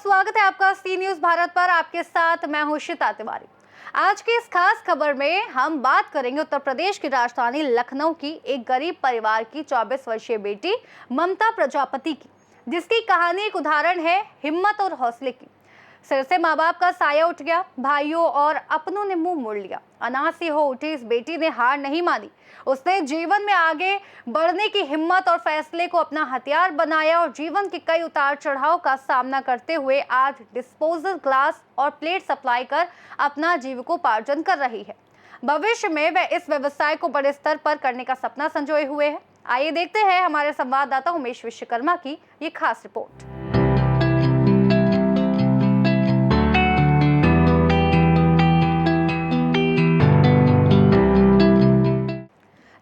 स्वागत है आपका सी न्यूज भारत पर। आपके साथ मैं हूं श्वेता तिवारी। आज की इस खास खबर में हम बात करेंगे उत्तर प्रदेश की राजधानी लखनऊ की एक गरीब परिवार की 24 वर्षीय बेटी ममता प्रजापति की, जिसकी कहानी एक उदाहरण है हिम्मत और हौसले की। सिर से माँ बाप का साया उठ गया, भाइयों और अपनों ने मुंह मोड़ लिया। अनाथ सी हो उठी इस बेटी ने हार नहीं मानी। उसने जीवन में आगे बढ़ने की हिम्मत और फैसले को अपना हथियार बनाया और जीवन के कई उतार चढ़ाव का सामना करते हुए आज डिस्पोजल ग्लास और प्लेट सप्लाई कर अपना जीविकोपार्जन कर रही है। भविष्य में वह इस व्यवसाय को बड़े स्तर पर करने का सपना संजोए हुए है। आइए देखते हैं हमारे संवाददाता उमेश विश्वकर्मा की ये खास रिपोर्ट।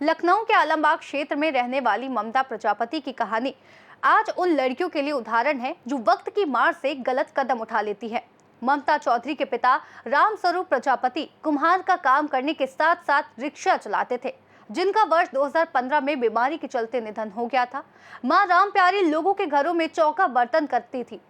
लखनऊ के आलमबाग क्षेत्र में रहने वाली ममता प्रजापति की कहानी आज उन लड़कियों के लिए उदाहरण है जो वक्त की मार से गलत कदम उठा लेती है। ममता चौधरी के पिता राम स्वरूप प्रजापति कुम्हार का काम करने के साथ साथ रिक्शा चलाते थे, जिनका वर्ष 2015 में बीमारी के चलते निधन हो गया था। मां राम प्यारी लोगों के घरों में चौका बर्तन करती थी।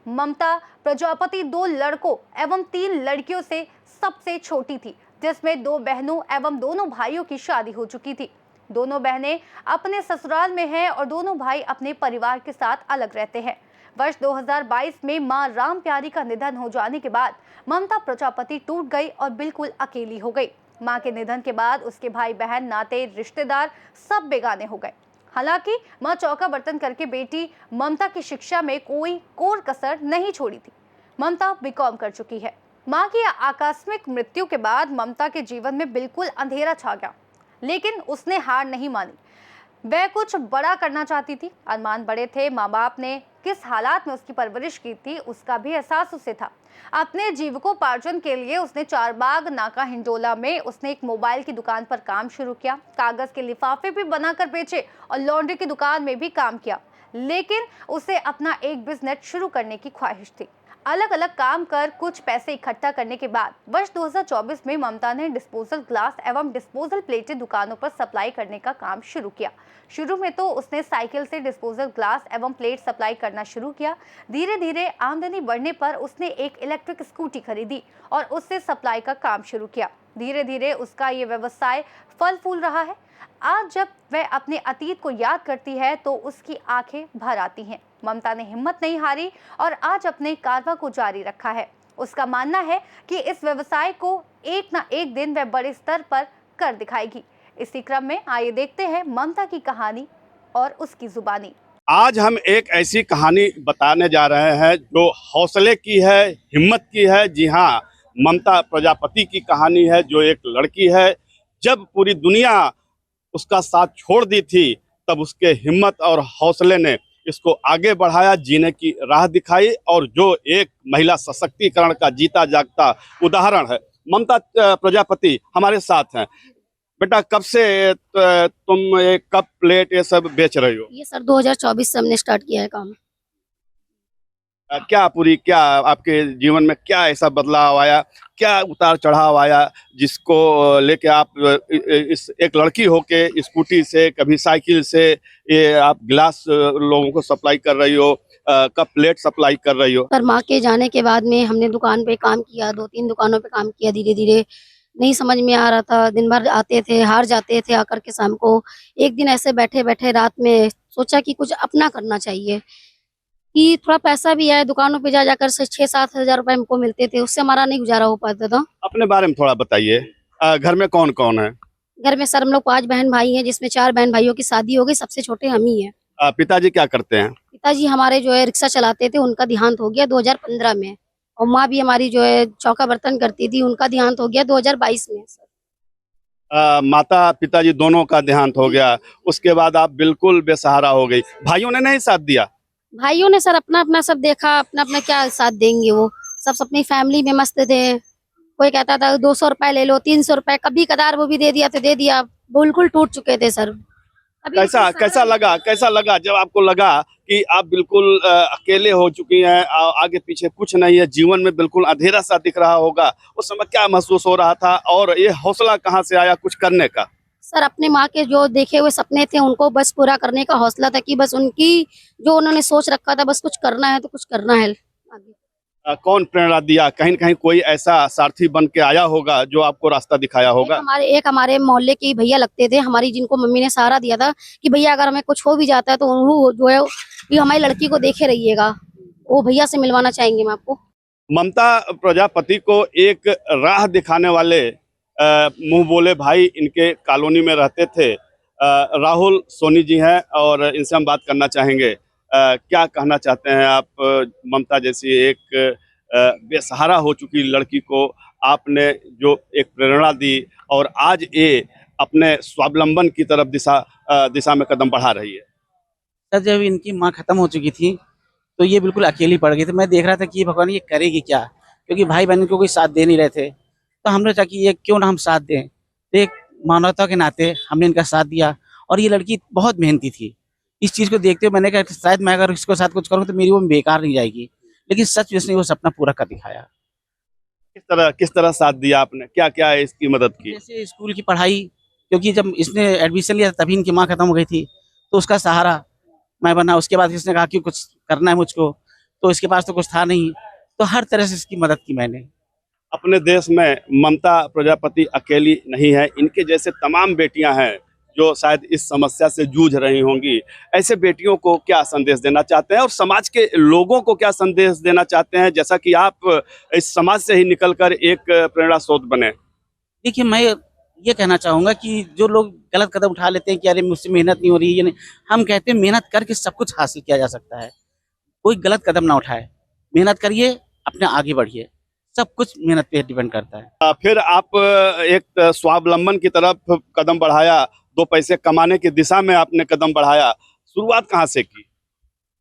ममता प्रजापति 2 लड़कों एवं 3 लड़कियों से सबसे छोटी थी, जिसमें 2 बहनों एवं दोनों भाइयों की शादी हो चुकी थी। दोनों बहनें अपने ससुराल में हैं और दोनों भाई अपने परिवार के साथ अलग रहते हैं। वर्ष 2022 में मां राम प्यारी का निधन हो जाने के बाद ममता प्रजापति टूट गई और बिल्कुल अकेली हो गई। मां के निधन के बाद उसके भाई बहन नाते रिश्तेदार सब बेगाने हो गए। हालांकि मां चौका बर्तन करके बेटी ममता की शिक्षा में कोई कोर कसर नहीं छोड़ी थी। ममता बीकॉम कर चुकी है। मां की आकस्मिक मृत्यु के बाद ममता के जीवन में बिल्कुल अंधेरा छा गया, लेकिन उसने हार नहीं मानी। वह कुछ बड़ा करना चाहती थी। अरमान बड़े थे। माँ बाप ने किस हालात में उसकी परवरिश की थी उसका भी एहसास उसे था। अपने जीविकोपार्जन के लिए उसने चारबाग नाका हिंडोला में उसने एक मोबाइल की दुकान पर काम शुरू किया। कागज के लिफाफे भी बनाकर बेचे और लॉन्ड्री की दुकान में भी काम किया, लेकिन उसे अपना एक बिजनेस शुरू करने की ख्वाहिश थी। अलग अलग काम कर कुछ पैसे इकट्ठा करने के बाद वर्ष 2024 में ममता ने डिस्पोजल ग्लास एवं डिस्पोजल प्लेटें दुकानों पर सप्लाई करने का काम शुरू किया। शुरू में तो उसने साइकिल से डिस्पोजल ग्लास एवं प्लेट सप्लाई करना शुरू किया। धीरे धीरे आमदनी बढ़ने पर उसने एक इलेक्ट्रिक स्कूटी खरीदी और उससे सप्लाई का काम शुरू किया। धीरे धीरे उसका ये व्यवसाय फल फूल रहा है। आज जब वह अपने अतीत को याद करती है तो उसकी आंखें भर आती हैं। ममता ने हिम्मत नहीं हारी और आज अपने कारवा को जारी रखा है। उसका मानना है कि इस व्यवसाय को एक ना एक दिन वह बड़े स्तर पर कर दिखाएगी। इसी क्रम में आइए देखते हैं ममता की कहानी और उसकी जुबानी। आज हम एक ऐसी कहानी बताने जा रहे हैं जो हौसले की है, हिम्मत की है। जी हाँ, ममता प्रजापति की कहानी है, जो एक लड़की है। जब पूरी दुनिया उसका साथ छोड़ दी थी, तब उसके हिम्मत और हौसले ने इसको आगे बढ़ाया, जीने की राह दिखाई, और जो एक महिला सशक्तिकरण का जीता जागता उदाहरण है। ममता प्रजापति हमारे साथ हैं। बेटा, कब से तुम ये कप प्लेट ये सब बेच रही हो? ये सर 2024 से हमने स्टार्ट किया है काम। क्या आपके जीवन में क्या ऐसा बदलाव आया, क्या उतार चढ़ाव आया, जिसको लेके आप इस एक लड़की होके स्कूटी से, कभी साइकिल से, ये आप गिलास लोगों को सप्लाई कर रही हो, कप प्लेट सप्लाई कर रही हो? पर माँ के जाने के बाद में हमने दुकान पे काम किया, 2-3 दुकानों पे काम किया। धीरे धीरे नहीं समझ में आ रहा था। दिन भर आते थे, हार जाते थे। आकर के शाम को एक दिन ऐसे बैठे बैठे रात में सोचा कि कुछ अपना करना चाहिए, कि थोड़ा पैसा भी आए। दुकानों पे जा जाकर 6-7 हजार रुपए हमको मिलते थे, उससे हमारा नहीं गुजारा हो पाता था। अपने बारे में थोड़ा बताइए। घर में कौन कौन है? घर में सर हम लोग 5 बहन भाई हैं, जिसमें 4 बहन भाइयों की शादी हो गई। सबसे छोटे हम ही हैं। पिताजी क्या करते हैं? पिताजी हमारे जो है रिक्शा चलाते थे, उनका देहांत हो गया 2015 में। और माँ भी हमारी जो है चौका बर्तन करती थी, उनका देहांत हो गया 2022 में। माता पिताजी दोनों का देहांत हो गया, उसके बाद आप बिल्कुल बेसहारा हो गई। भाइयों ने नहीं साथ दिया? भाइयों ने सर अपना अपना सब देखा, अपना अपना क्या साथ देंगे। वो सब अपनी फैमिली में मस्त थे। कोई कहता था 200 रुपए ले लो, 300 रुपए, कभी कदार वो भी दे दिया तो दे दिया। बिल्कुल टूट चुके थे सर। कैसा लगा जब आपको लगा कि आप बिल्कुल अकेले हो चुकी हैं, आगे पीछे कुछ नहीं है, जीवन में बिल्कुल अंधेरा सा दिख रहा होगा? उस समय क्या महसूस हो रहा था और ये हौसला कहाँ से आया कुछ करने का? सर अपने माँ के जो देखे हुए सपने थे उनको बस पूरा करने का हौसला था, कि बस उनकी जो उन्होंने सोच रखा था, बस कुछ करना है तो कुछ करना है आगे। कौन प्रेरणा दिया? कहीं न कहीं कोई ऐसा सारथी बन के आया होगा जो आपको रास्ता दिखाया होगा? एक हमारे मोहल्ले के भैया लगते थे हमारी, जिनको मम्मी ने सहारा दिया था कि भैया अगर हमें कुछ हो भी जाता है तो वो जो है कि हमारी लड़की को देखे रहिएगा। वो भैया से मिलवाना चाहेंगे मैं आपको। ममता प्रजापति को एक राह दिखाने वाले मुंह बोले भाई इनके कॉलोनी में रहते थे। राहुल सोनी जी हैं और इनसे हम बात करना चाहेंगे। क्या कहना चाहते हैं आप? ममता जैसी एक बेसहारा हो चुकी लड़की को आपने जो एक प्रेरणा दी और आज ये अपने स्वावलंबन की तरफ दिशा में कदम बढ़ा रही है। सर, जब इनकी माँ खत्म हो चुकी थी तो ये बिल्कुल अकेली पड़ गई थी। मैं देख रहा था कि ये भगवान ये करेगी क्या, क्योंकि भाई बहन को कोई साथ दे नहीं रहे थे। तो हमने सोचा कि ये क्यों ना हम साथ दें। तो एक मानवता के नाते हमने इनका साथ दिया और ये लड़की बहुत मेहनती थी। इस चीज़ को देखते हुए मैंने कहा कि शायद मैं अगर इसको साथ कुछ करूँ तो मेरी वो बेकार नहीं जाएगी, लेकिन सच में इसने वो सपना पूरा कर दिखाया। किस तरह साथ दिया आपने? क्या क्या इसकी मदद की? जैसे स्कूल की पढ़ाई, क्योंकि जब इसने एडमिशन लिया तभी इनकी माँ खत्म हो गई थी, तो उसका सहारा मैं बना। उसके बाद इसने कहा कि कुछ करना है मुझको, तो इसके पास तो कुछ था नहीं, तो हर तरह से इसकी मदद की मैंने। अपने देश में ममता प्रजापति अकेली नहीं है, इनके जैसे तमाम बेटियां हैं जो शायद इस समस्या से जूझ रही होंगी। ऐसे बेटियों को क्या संदेश देना चाहते हैं और समाज के लोगों को क्या संदेश देना चाहते हैं, जैसा कि आप इस समाज से ही निकलकर एक प्रेरणा स्रोत बने? देखिए, मैं ये कहना चाहूँगा कि जो लोग गलत कदम उठा लेते हैं कि अरे मुझसे मेहनत नहीं हो रही है, ये नहीं, हम कहते हैं मेहनत करके सब कुछ हासिल किया जा सकता है। कोई गलत कदम ना उठाए, मेहनत करिए, अपने आगे बढ़िए, सब कुछ मेहनत पे डिपेंड करता है। फिर आप एक स्वावलंबन की तरफ कदम बढ़ाया, 2 पैसे कमाने की दिशा में आपने कदम बढ़ाया। शुरुआत कहाँ से की?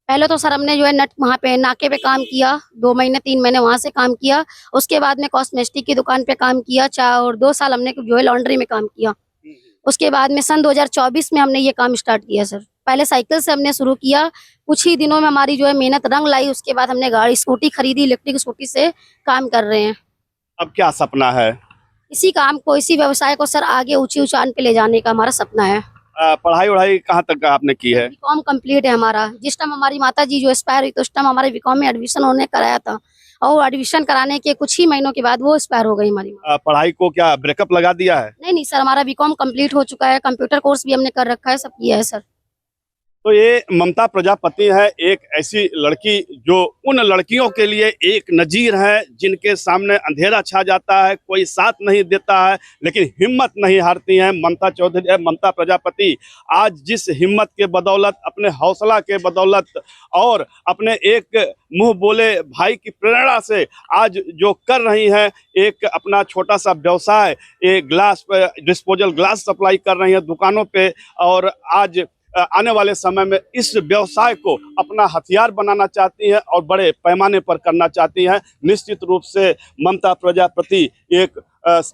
पहले तो सर हमने जो है वहाँ पे नाके पे काम किया, 2 महीने 3 महीने वहाँ से काम किया। उसके बाद में कॉस्मेटिक की दुकान पे काम किया और 2 साल हमने जो है लॉन्ड्री में काम किया। उसके बाद में सन 2024 में हमने ये काम स्टार्ट किया सर। पहले साइकिल से हमने शुरू किया, कुछ ही दिनों में हमारी जो है मेहनत रंग लाई। उसके बाद हमने स्कूटी खरीदी, इलेक्ट्रिक स्कूटी से काम कर रहे हैं। अब क्या सपना है? इसी काम को, इसी व्यवसाय को सर आगे ऊंची ऊंचाई पे ले जाने का हमारा सपना है। पढ़ाई वढ़ाई कहाँ तक आपने की है? बीकॉम कंप्लीट है हमारा। जिस टाइम हमारी माता जी जो एक्सपायर हुई तो उस टाइम हमारे बीकॉम में एडमिशन होने कराया था, और एडमिशन कराने के कुछ ही महीनों के बाद वो एक्सपायर हो गई हमारी माँ। पढ़ाई को क्या ब्रेकअप लगा दिया है? नहीं सर, हमारा बीकॉम कंप्लीट हो चुका है, कंप्यूटर कोर्स भी हमने कर रखा है, सब किया है सर। तो ये ममता प्रजापति है, एक ऐसी लड़की जो उन लड़कियों के लिए एक नजीर है जिनके सामने अंधेरा छा जाता है, कोई साथ नहीं देता है, लेकिन हिम्मत नहीं हारती हैं। ममता प्रजापति आज जिस हिम्मत के बदौलत, अपने हौसला के बदौलत और अपने एक मुंह बोले भाई की प्रेरणा से आज जो कर रही हैं, एक अपना छोटा सा व्यवसाय, एक डिस्पोजल ग्लास सप्लाई कर रही हैं दुकानों पे, और आज आने वाले समय में इस व्यवसाय को अपना हथियार बनाना चाहती हैं और बड़े पैमाने पर करना चाहती हैं। निश्चित रूप से ममता प्रजापति एक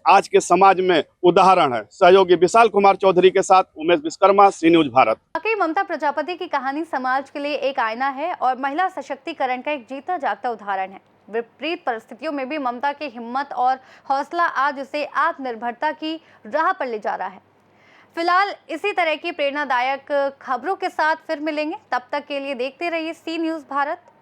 आज के समाज में उदाहरण है। सहयोगी विशाल कुमार चौधरी के साथ उमेश विश्वकर्मा, सी न्यूज भारत। वाकई ममता प्रजापति की कहानी समाज के लिए एक आईना है और महिला सशक्तिकरण का एक जीता जागता उदाहरण है। विपरीत परिस्थितियों में भी ममता की हिम्मत और हौसला आज उसे आत्मनिर्भरता की राह पर ले जा रहा है। फिलहाल इसी तरह की प्रेरणादायक खबरों के साथ फिर मिलेंगे, तब तक के लिए देखते रहिए सी न्यूज़ भारत।